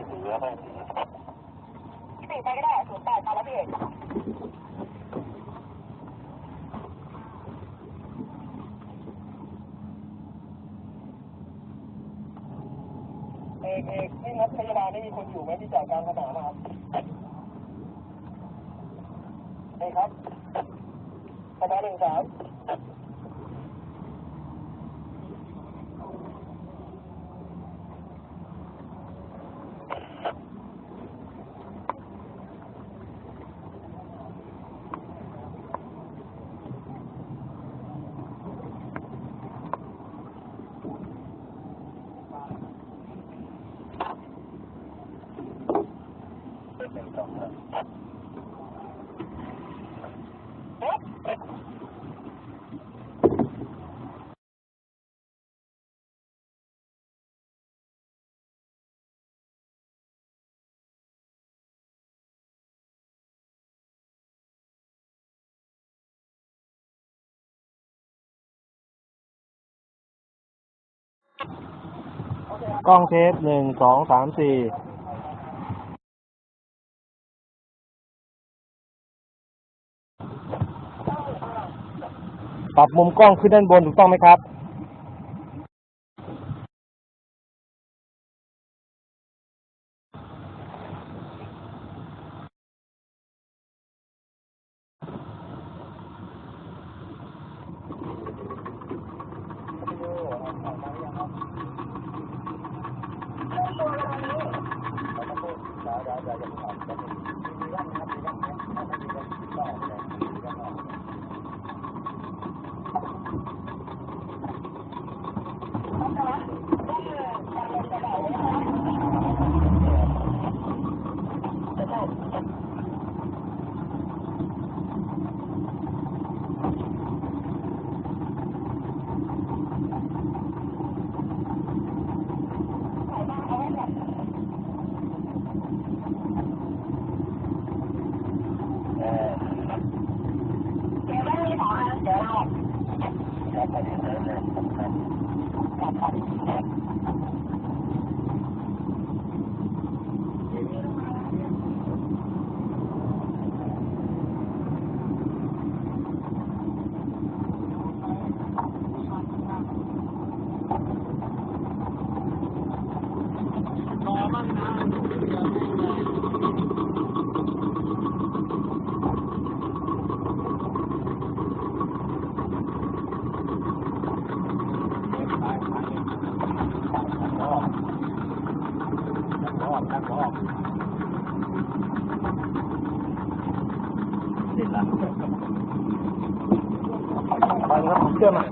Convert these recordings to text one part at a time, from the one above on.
ถือไม่ถือ4ไปก็ได้08มาแล้วพี่เอกนี่รถพยาบาลนี่มีคนอยู่ไหมที่จ่ายการสนามครับครับประมาณ13กล้องเทป1 2 3 4ปรับมุมกล้องขึ้นด้านบนถูกต้องไหมครับไปครับเชื่อมา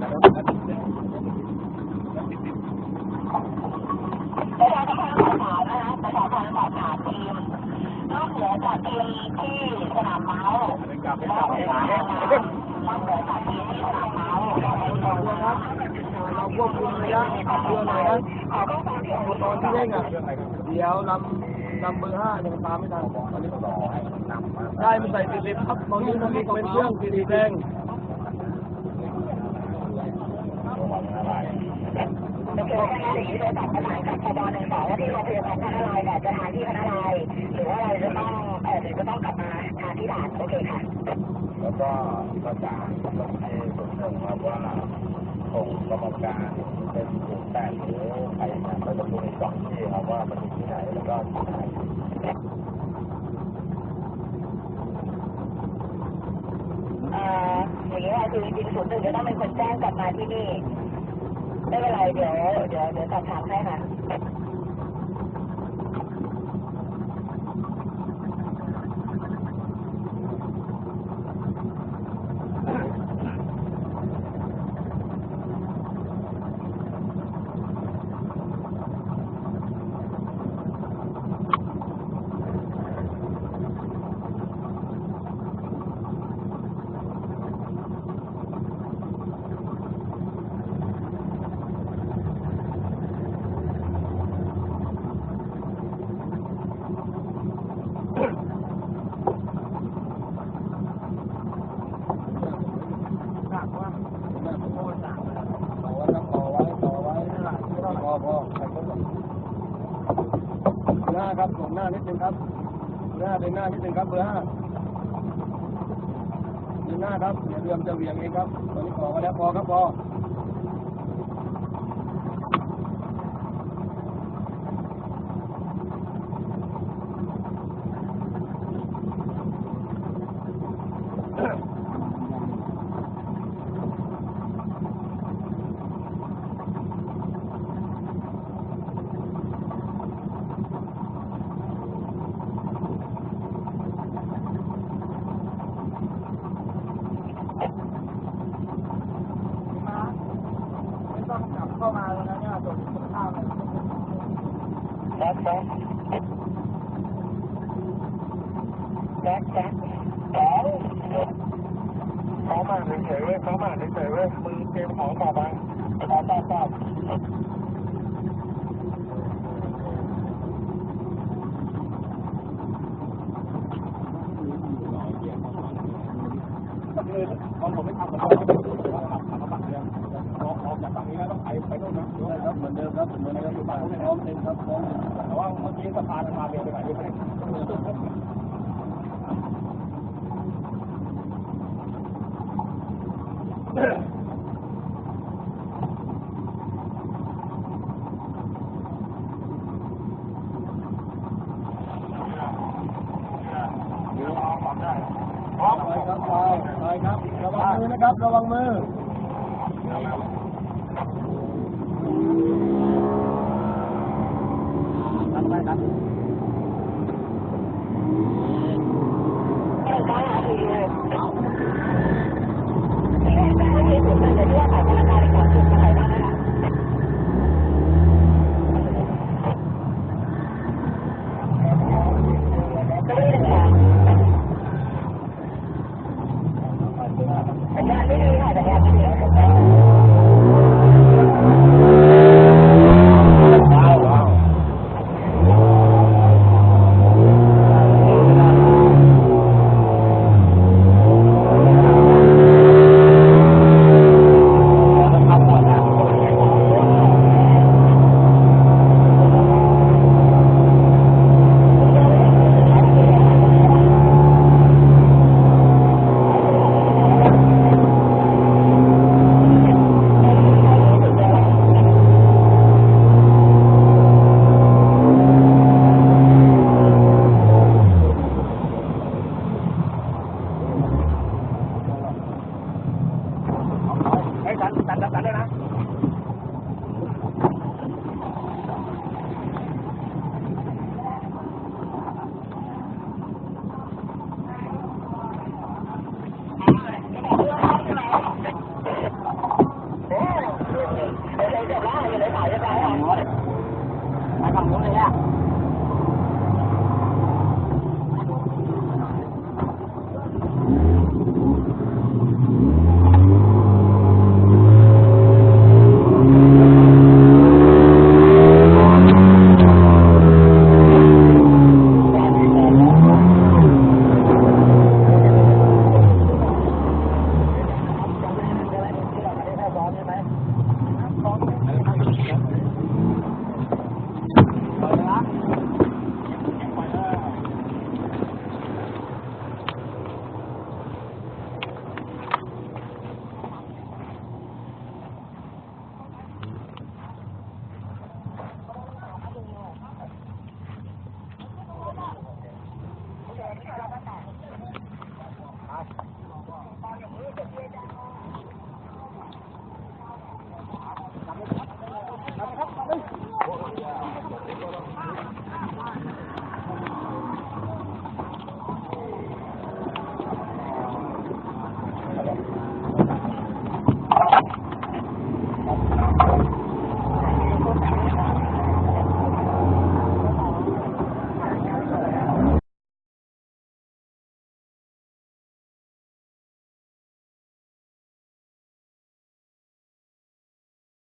ประชาสัมพันธ์สอบถามนะคะประชาสัมพันธ์สอบถามทีมนอกเหนือจากทีมที่สนามเมาส์แล้วนอกเหนือจากทีมที่สนามเมาส์เราควบคุมระยะเรือหน่อยนะตอนที่เร่งอ่ะเดี๋ยวลำเบอร์5ยังตามไม่ทันตอนนี้ได้มันใส่40ครับตอนนี้มันเป็นเครื่อง40แดงโอเคแค่นั้นอย่างนี้เลยตอบคำถามกับพบ1 2ว่าที่โรงพยาบาลพระนารายณ์แบบจะทานที่พระนารายณ์หรือว่าเราจะต้องกลับมาทานที่ด่านโอเคค่ะแล้วก็ประกาศลงในส่วนหนึ่งครับว่าส่งกรรมการเป็น08หรือใครมาไปลงใน2ที่ครับว่ามันอยู่ที่ไหนแล้วก็ที่ไหนอย่างนี้ค่ะคือจริงๆ01จะต้องเป็นคนแจ้งกลับมาที่นี่ไม่เป็นไรเดี๋ยวสอบถามให้ค่ะ ครับส่งหน้านิดนึงครับเบอร์ 5เดินหน้านิดนึงครับเบอร์ 5เดินหน้าครับเดี๋ยวเรือจะเหวี่ยงเองครับตอนนี้ขอมาแล้วพอครับพอต้องกลับเข้ามาแล้วนะเนี่ยส่งข้าวเลยแจ๊กเขามาเฉยๆเว้ยเขามาเฉยๆเว้ยมึงเตรียมของต่อไปก็คือตอนผมไม่ทำมันต้องทำมาฝั่งเดียวออกจากฝั่งนี้แล้วต้องไปโน่นนะใช่ครับเหมือนเดิมครับเหมือนเดิมอยู่ฝั่งนู้นพร้อมเต็มครับพร้อมแต่ว่าเมื่อกี้สะพานมาเร็วไปไหนด้วยไปครับไปครับระวังมือนะครับระวังมือรับไปครับตัดเลยนะไปฝั่งนู้นเลยอ่ะ